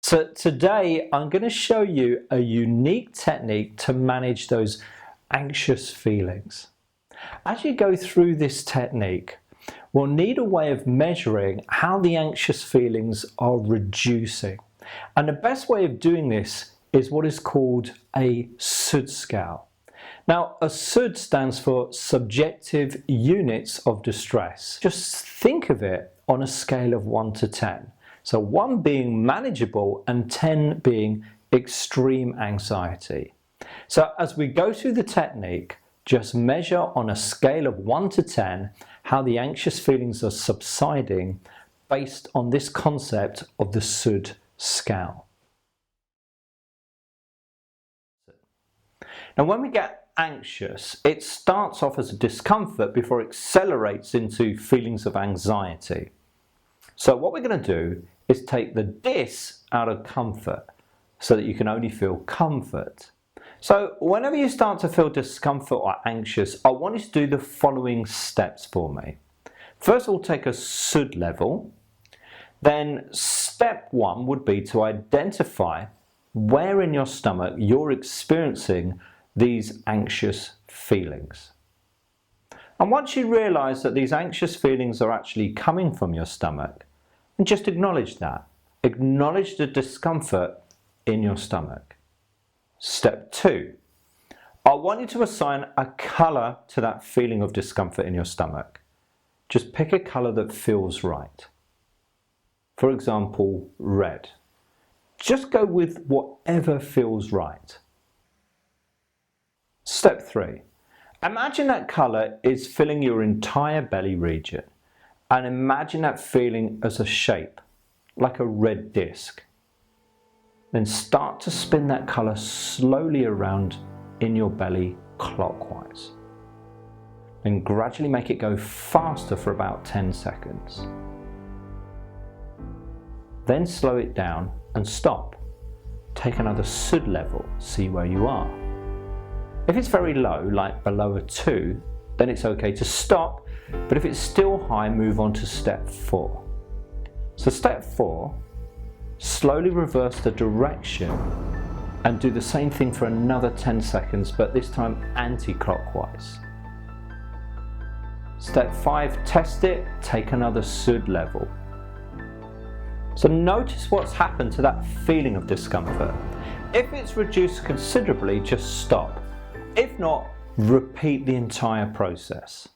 So today I'm going to show you a unique technique to manage those anxious feelings. As you go through this technique, we'll need a way of measuring how the anxious feelings are reducing. And the best way of doing this is what is called a SUD scale. Now, a SUD stands for Subjective Units of Distress. Just think of it on a scale of 1 to 10. So 1 being manageable and 10 being extreme anxiety. So as we go through the technique, just measure on a scale of 1 to 10 how the anxious feelings are subsiding based on this concept of the SUD scale. Now, when we get anxious, it starts off as a discomfort before it accelerates into feelings of anxiety. So what we're going to do is take the dis out of comfort so that you can only feel comfort. So whenever you start to feel discomfort or anxious, I want you to do the following steps for me. First, we'll take a SUD level. Then step 1 would be to identify where in your stomach you're experiencing these anxious feelings. And once you realize that these anxious feelings are actually coming from your stomach, and just acknowledge that. Acknowledge the discomfort in your stomach. Step 2. I want you to assign a color to that feeling of discomfort in your stomach. Just pick a color that feels right. For example, red. Just go with whatever feels right. Step 3. Imagine that color is filling your entire belly region. And imagine that feeling as a shape, like a red disc. Then start to spin that color slowly around in your belly clockwise. Then gradually make it go faster for about 10 seconds. Then slow it down and stop. Take another SUD level, see where you are. If it's very low, like below a 2, then it's okay to stop. But if it's still high, move on to step 4. So step 4, slowly reverse the direction and do the same thing for another 10 seconds, but this time anti-clockwise. Step 5, test it, take another SUD level. So notice what's happened to that feeling of discomfort. If it's reduced considerably, just stop. If not, repeat the entire process.